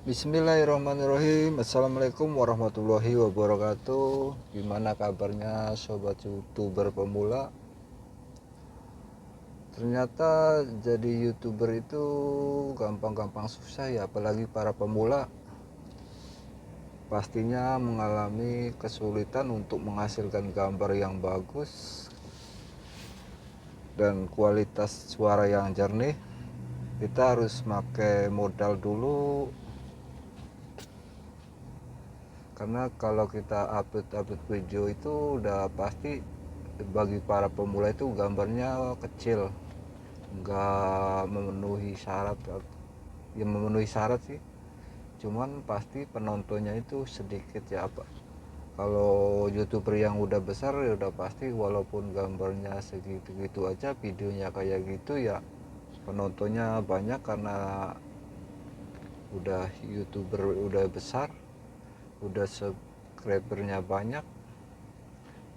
Bismillahirrahmanirrahim. Assalamualaikum warahmatullahi wabarakatuh. Gimana kabarnya sobat youtuber pemula? Ternyata jadi youtuber itu gampang-gampang susah ya, apalagi para pemula. Pastinya mengalami kesulitan untuk menghasilkan gambar yang bagus dan kualitas suara yang jernih. Kita harus pakai modal dulu, karena kalau kita upload video itu udah pasti bagi para pemula itu gambarnya kecil, nggak memenuhi syarat. Ya memenuhi syarat sih, cuman pasti penontonnya itu sedikit ya. Apa kalau youtuber yang udah besar ya udah pasti walaupun gambarnya segitu-gitu aja, videonya kayak gitu ya penontonnya banyak, karena udah youtuber udah besar, udah subscribernya banyak.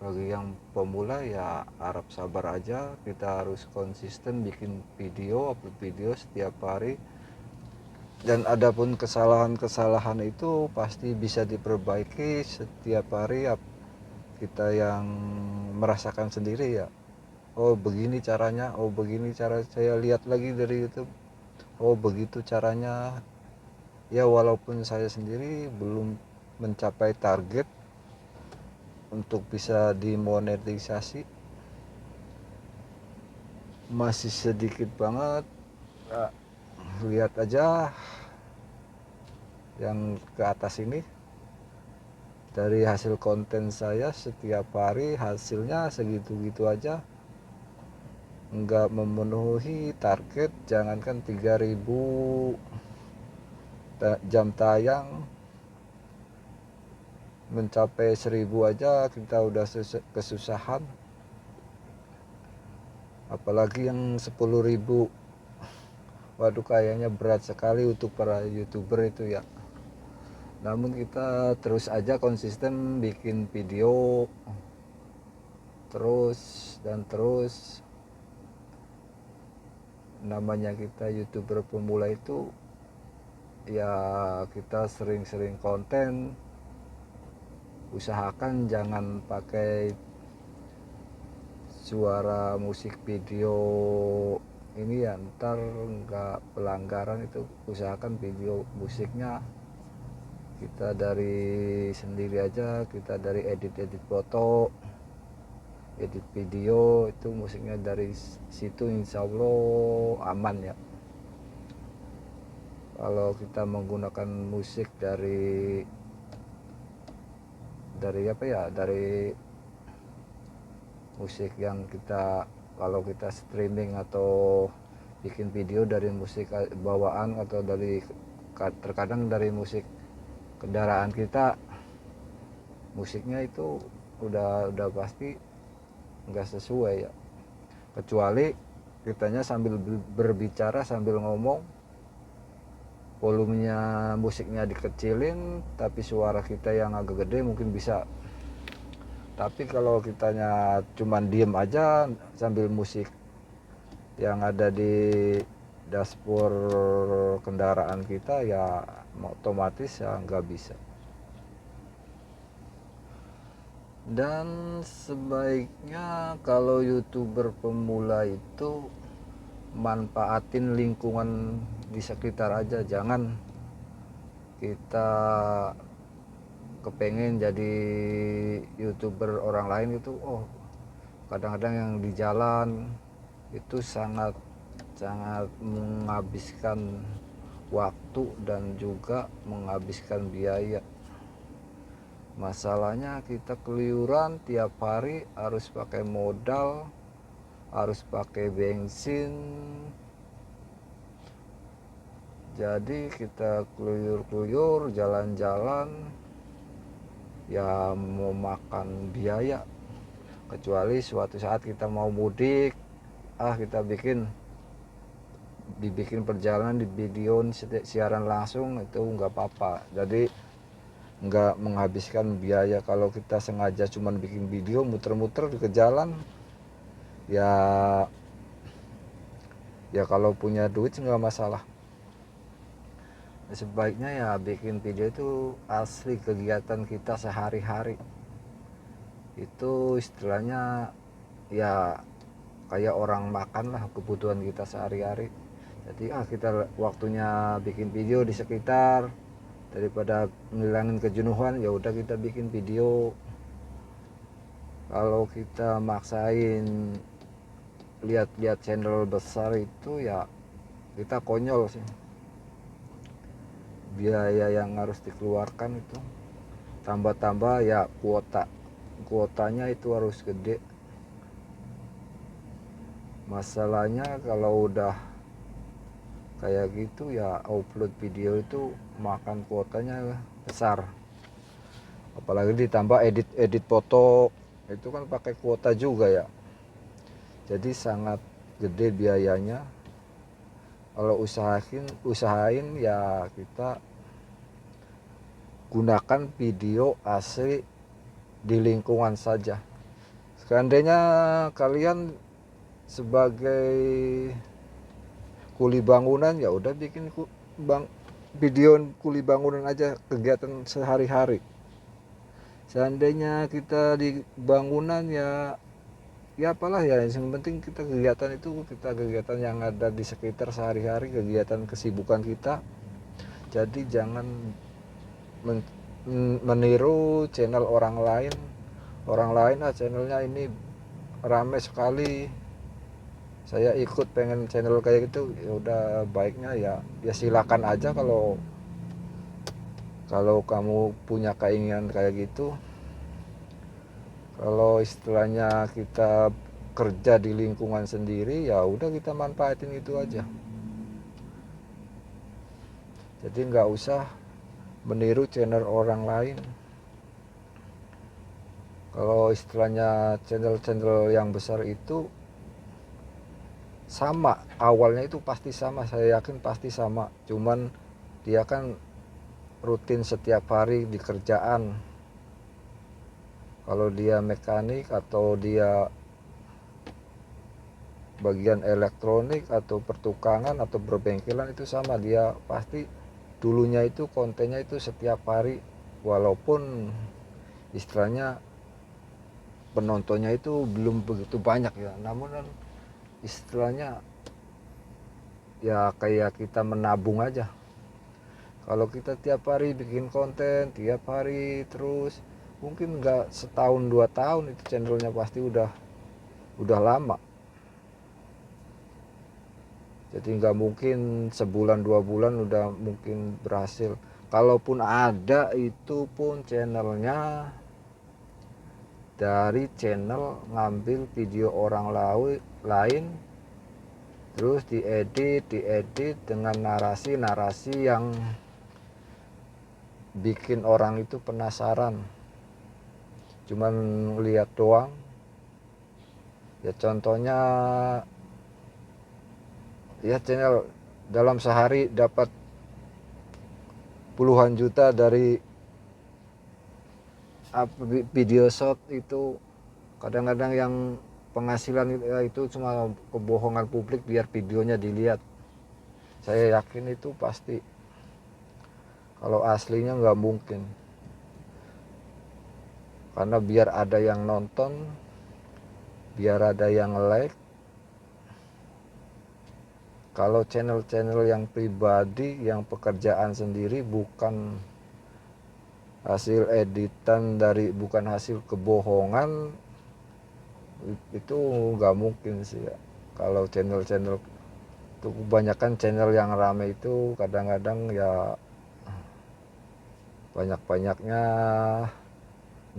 Bagi yang pemula ya harap sabar aja, kita harus konsisten bikin video, upload video setiap hari. Dan adapun kesalahan-kesalahan itu pasti bisa diperbaiki setiap hari ya, kita yang merasakan sendiri ya. Oh begini caranya, oh begini cara saya lihat lagi dari YouTube, oh begitu caranya. Ya walaupun saya sendiri belum mencapai target untuk bisa dimonetisasi, masih sedikit banget. Nah, lihat aja yang ke atas ini, dari hasil konten saya setiap hari hasilnya segitu-gitu aja, nggak memenuhi target. Jangankan 3000 jam tayang, mencapai 1000 aja kita udah kesusahan, apalagi yang 10.000. Waduh, kayaknya berat sekali untuk para youtuber itu ya. Namun kita terus aja konsisten bikin video terus dan terus. Namanya kita youtuber pemula itu ya, kita sering-sering konten. Usahakan jangan pakai suara musik video ini ya, ntar nggak pelanggaran itu. Usahakan video musiknya kita dari sendiri aja, kita dari edit foto, edit video, itu musiknya dari situ, insya Allah aman ya. Kalau kita menggunakan musik dari apa ya, dari musik yang kita, kalau kita streaming atau bikin video dari musik bawaan atau dari, terkadang dari musik kendaraan kita, musiknya itu udah pasti nggak sesuai ya. Kecuali kitanya sambil berbicara sambil ngomong, volumenya musiknya dikecilin tapi suara kita yang agak gede mungkin bisa. Tapi kalau kitanya cuman diem aja sambil musik yang ada di dashboard kendaraan kita, ya otomatis ya nggak bisa. Dan sebaiknya kalau youtuber pemula itu manfaatin lingkungan di sekitar aja. Jangan kita kepengen jadi youtuber orang lain itu. Oh, kadang-kadang yang di jalan itu sangat menghabiskan waktu dan juga menghabiskan biaya. Masalahnya kita keluyuran tiap hari, harus pakai modal, harus pakai bensin. Jadi kita keluyur-keluyur jalan-jalan ya memakan biaya. Kecuali suatu saat kita mau mudik, kita dibikin perjalanan di video siaran langsung, itu nggak apa-apa, jadi nggak menghabiskan biaya. Kalau kita sengaja cuman bikin video muter-muter ke jalan ya kalau punya duit nggak masalah. sebaiknya ya bikin video itu asli kegiatan kita sehari-hari, itu istilahnya ya kayak orang makan lah, kebutuhan kita sehari-hari. Jadi kita waktunya bikin video di sekitar, daripada ngilangin kejenuhan ya udah kita bikin video. Kalau kita maksain lihat-lihat channel besar itu ya kita konyol sih. Biaya yang harus dikeluarkan itu tambah-tambah ya kuotanya itu harus gede. Masalahnya kalau udah kayak gitu ya upload video itu makan kuotanya besar, apalagi ditambah edit foto itu kan pakai kuota juga ya, jadi sangat gede biayanya. Kalau usahain ya kita gunakan video asli di lingkungan saja. Seandainya kalian sebagai kuli bangunan ya udah bikin video kuli bangunan aja, kegiatan sehari-hari. Seandainya kita di bangunan ya apalah ya, yang penting kita kegiatan yang ada di sekitar sehari-hari, kegiatan kesibukan kita. Jadi jangan meniru channel orang lain channelnya ini rame sekali, saya ikut pengen channel kayak gitu. Ya udah, baiknya ya silakan aja kalau kamu punya keinginan kayak gitu. Kalau istilahnya kita kerja di lingkungan sendiri ya udah kita manfaatin itu aja. Jadi nggak usah meniru channel orang lain. Kalau istilahnya channel yang besar itu sama, awalnya itu pasti sama, saya yakin pasti sama. Cuman dia kan rutin setiap hari di kerjaan. Kalau dia mekanik atau dia bagian elektronik atau pertukangan atau berbengkelan itu sama, dia pasti dulunya itu kontennya itu setiap hari, walaupun istilahnya penontonnya itu belum begitu banyak ya, namun istilahnya ya kayak kita menabung aja. Kalau kita tiap hari bikin konten tiap hari terus, mungkin nggak setahun 2 tahun itu channelnya pasti udah lama. Jadi nggak mungkin sebulan 2 bulan udah mungkin berhasil. Kalaupun ada itu pun channelnya dari channel ngambil video orang lain terus diedit dengan narasi yang bikin orang itu penasaran, cuman lihat doang. Ya contohnya ya channel dalam sehari dapat puluhan juta dari video shot itu. Kadang-kadang yang penghasilan itu cuma kebohongan publik biar videonya dilihat. Saya yakin itu pasti, kalau aslinya nggak mungkin, karena biar ada yang nonton, biar ada yang like. Kalau channel-channel yang pribadi, yang pekerjaan sendiri, bukan hasil editan bukan hasil kebohongan, itu nggak mungkin sih ya. Kalau channel-channel itu kebanyakan channel yang rame itu kadang-kadang ya banyak-banyaknya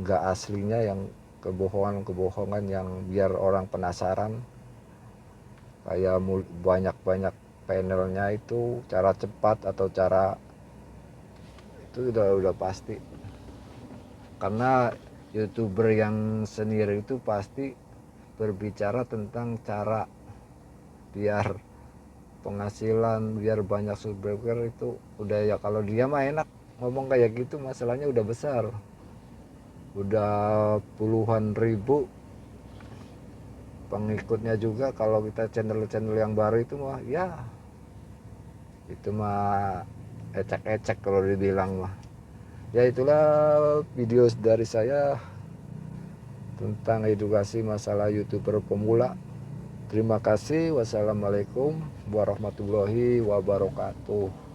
nggak aslinya, yang kebohongan yang biar orang penasaran. Kayak banyak panelnya itu cara cepat atau cara itu udah pasti, karena YouTuber yang senior itu pasti berbicara tentang cara biar penghasilan, biar banyak subscriber. Itu udah ya, kalau dia mah enak ngomong kayak gitu, masalahnya udah besar, udah puluhan ribu pengikutnya juga. Kalau kita channel yang baru itu mah ya itu mah ecek-ecek kalau dibilang mah. Ya itulah video dari saya tentang edukasi masalah YouTuber pemula. Terima kasih. Wassalamualaikum warahmatullahi wabarakatuh.